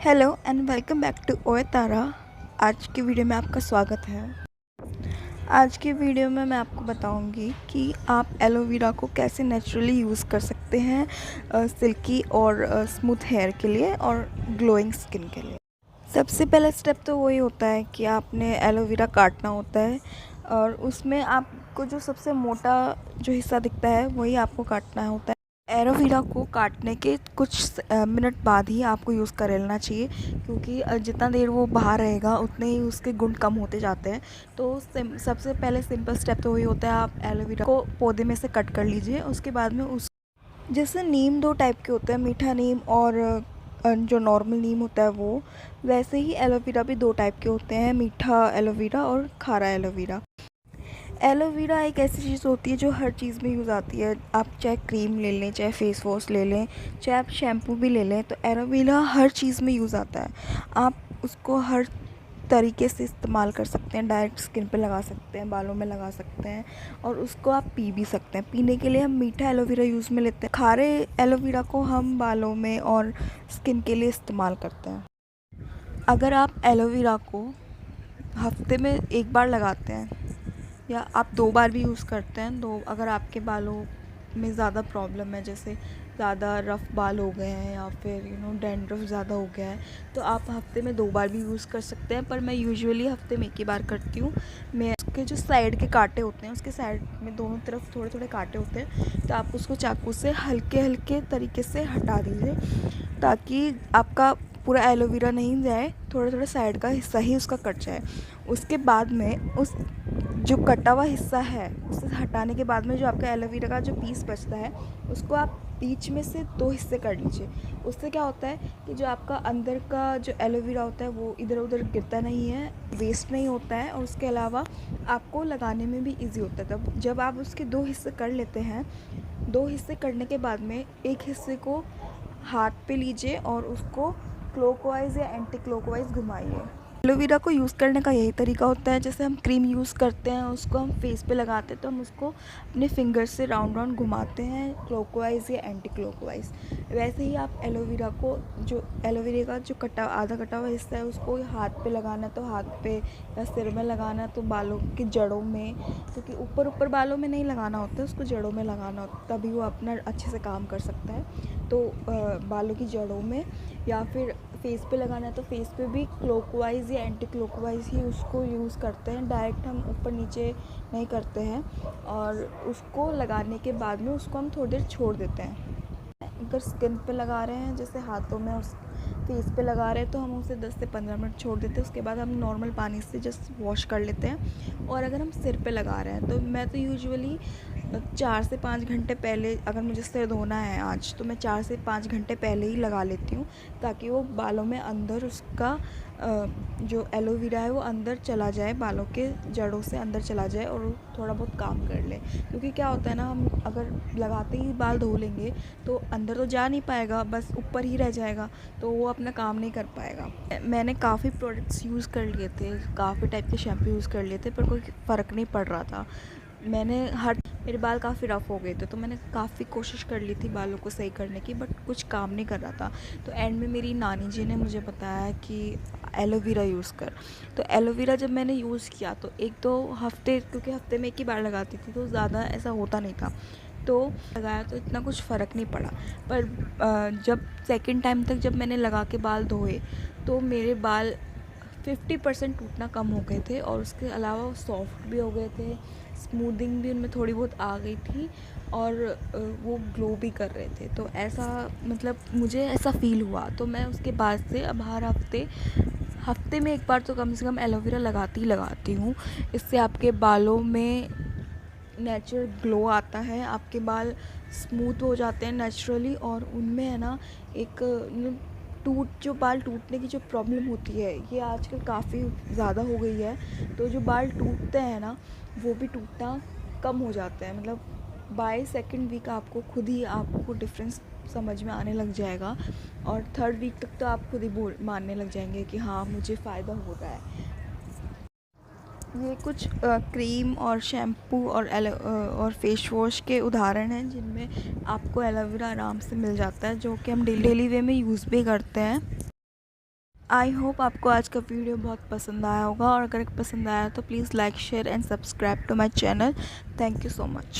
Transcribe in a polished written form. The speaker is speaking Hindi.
Hello and welcome back to ओए तारा। आज की वीडियो में आपका स्वागत है। आज की वीडियो में मैं आपको बताऊंगी कि आप एलोवेरा को कैसे नेचुरली यूज़ कर सकते हैं सिल्की और स्मूथ हेयर के लिए और ग्लोइंग स्किन के लिए। सबसे पहला स्टेप तो वही होता है कि आपने एलोवेरा काटना होता है और उसमें आपको जो सबसे मोटा जो हिस्सा दिखता है वही आपको काटना होता है। एलोवेरा को काटने के कुछ मिनट बाद ही आपको यूज़ कर लेना चाहिए, क्योंकि जितना देर वो बाहर रहेगा उतने ही उसके गुण कम होते जाते हैं। तो सबसे पहले सिंपल स्टेप तो वही होता है, आप एलोवेरा को पौधे में से कट कर लीजिए। उसके बाद में उस जैसे नीम दो टाइप के होते हैं, मीठा नीम और जो नॉर्मल नीम होता है वो, वैसे ही एलोवेरा भी दो टाइप के होते हैं, मीठा एलोवेरा और खारा एलोवेरा। एलोवेरा एक ऐसी चीज़ होती है जो हर चीज़ में यूज़ आती है। आप चाहे क्रीम ले लें, चाहे फेस वॉश ले लें, चाहे आप शैम्पू भी ले लें, तो एलोवेरा हर चीज़ में यूज़ आता है। आप उसको हर तरीके से इस्तेमाल कर सकते हैं। डायरेक्ट स्किन पे लगा सकते हैं, बालों में लगा सकते हैं और उसको आप पी भी सकते हैं। पीने के लिए हम मीठा एलोवेरा यूज़ में लेते हैं, खारे एलोवेरा को हम बालों में और स्किन के लिए इस्तेमाल करते हैं। अगर आप एलोवेरा को हफ्ते में एक बार लगाते हैं या आप 2 बार भी यूज़ करते हैं, तो अगर आपके बालों में ज़्यादा प्रॉब्लम है, जैसे ज़्यादा रफ़ बाल हो गए हैं या फिर डैंड्रफ ज़्यादा हो गया है, तो आप हफ्ते में 2 बार भी यूज़ कर सकते हैं। पर मैं यूजुअली हफ्ते में 1 ही बार करती हूँ। मैं उसके जो साइड के कांटे होते हैं, उसके साइड में दोनों तरफ थोड़े थोड़े कांटे होते हैं, तो आप उसको चाकू से हल्के हल्के तरीके से हटा दीजिए, ताकि आपका पूरा एलोवेरा नहीं जाए, थोड़ा थोड़ा साइड का हिस्सा ही उसका कट जाए। उसके बाद में उस जो कटा हुआ हिस्सा है उसे हटाने के बाद में जो आपका एलोवेरा का जो पीस बचता है, उसको आप बीच में से 2 हिस्से कर लीजिए। उससे क्या होता है कि जो आपका अंदर का जो एलोवेरा होता है वो इधर उधर गिरता नहीं है, वेस्ट नहीं होता है, और उसके अलावा आपको लगाने में भी ईजी होता है। तब जब आप उसके 2 हिस्से कर लेते हैं, 2 हिस्से करने के बाद में एक हिस्से को हाथ पे लीजिए और उसको क्लॉकवाइज़ या एंटी क्लॉकवाइज़ घुमाइए। एलोवेरा को यूज़ करने का यही तरीका होता है। जैसे हम क्रीम यूज़ करते हैं, उसको हम फेस पे लगाते हैं, तो हम उसको अपने फिंगर से राउंड राउंड घुमाते हैं, क्लॉकवाइज़ या एंटी क्लॉकवाइज़। वैसे ही आप एलोवेरा को, जो एलोवेरा का जो आधा कटा हुआ हिस्सा है, उसको हाथ पे लगाना है तो हाथ पे, या सिर में लगाना है तो बालों की जड़ों में, क्योंकि ऊपर ऊपर बालों में नहीं लगाना होता है, उसको जड़ों में लगाना होता है, तभी वो अपना अच्छे से काम कर सकता है। तो बालों की जड़ों में, या फिर फेस पे लगाना है तो फेस पे भी क्लॉकवाइज़ या एंटी क्लॉकवाइज़ ही उसको यूज़ करते हैं। डायरेक्ट हम ऊपर नीचे नहीं करते हैं, और उसको लगाने के बाद में उसको हम थोड़ी देर छोड़ देते हैं। अगर स्किन पे लगा रहे हैं, जैसे हाथों में और फेस पे लगा रहे हैं, तो हम उसे 10 से 15 मिनट छोड़ देते हैं। उसके बाद हम नॉर्मल पानी से जस्ट वॉश कर लेते हैं। और अगर हम सिर पे लगा रहे हैं, तो मैं तो यूजुअली 4 से 5 घंटे पहले, अगर मुझे सिर धोना है आज, तो मैं 4 से 5 घंटे पहले ही लगा लेती हूँ, ताकि वो बालों में अंदर उसका जो एलोवेरा है वो अंदर चला जाए, बालों के जड़ों से अंदर चला जाए और थोड़ा बहुत काम कर ले। क्योंकि क्या होता है ना, हम अगर लगाते ही बाल धो लेंगे तो अंदर तो जा नहीं पाएगा, बस ऊपर ही रह जाएगा, तो वो अपना काम नहीं कर पाएगा। मैंने काफ़ी प्रोडक्ट्स यूज़ कर लिए थे, काफ़ी टाइप के शैम्पू यूज़ कर लिए थे, पर कोई फ़र्क नहीं पड़ रहा था। मेरे बाल काफ़ी रफ़ हो गए थे, तो मैंने काफ़ी कोशिश कर ली थी बालों को सही करने की, बट कुछ काम नहीं कर रहा था। तो एंड में मेरी नानी जी ने मुझे बताया कि एलोवेरा यूज़ कर। तो एलोवेरा जब मैंने यूज़ किया तो 1-2 हफ़्ते, क्योंकि हफ़्ते में 1 ही बार लगाती थी, तो ज़्यादा ऐसा होता नहीं था, तो लगाया तो इतना कुछ फ़र्क नहीं पड़ा। पर जब सेकंड टाइम तक जब मैंने लगा के बाल धोए, तो मेरे बाल 50% टूटना कम हो गए थे, और उसके अलावा वो सॉफ्ट भी हो गए थे, स्मूदिंग भी उनमें थोड़ी बहुत आ गई थी, और वो ग्लो भी कर रहे थे। तो ऐसा, मतलब मुझे ऐसा फ़ील हुआ, तो मैं उसके बाद से अब हर हफ्ते में 1 बार तो कम से कम एलोवेरा लगाती ही लगाती हूँ। इससे आपके बालों में नेचुरल ग्लो आता है, आपके बाल स्मूथ हो जाते हैं नेचुरली, और उनमें है ना एक जो बाल टूटने की जो प्रॉब्लम होती है, ये आजकल काफ़ी ज़्यादा हो गई है। तो जो बाल टूटते हैं ना, वो भी टूटना कम हो जाता है। मतलब बाय सेकंड वीक आपको खुद ही आपको डिफरेंस समझ में आने लग जाएगा, और थर्ड वीक तक तो आप खुद ही मानने लग जाएंगे कि हाँ, मुझे फ़ायदा हो रहा है। ये कुछ क्रीम और शैम्पू और फेस वॉश के उदाहरण हैं, जिनमें आपको एलोवेरा आराम से मिल जाता है, जो कि हम डेली वे में यूज़ भी करते हैं। आई होप आपको आज का वीडियो बहुत पसंद आया होगा, और अगर पसंद आया तो please like share and subscribe to my channel. Thank you so much.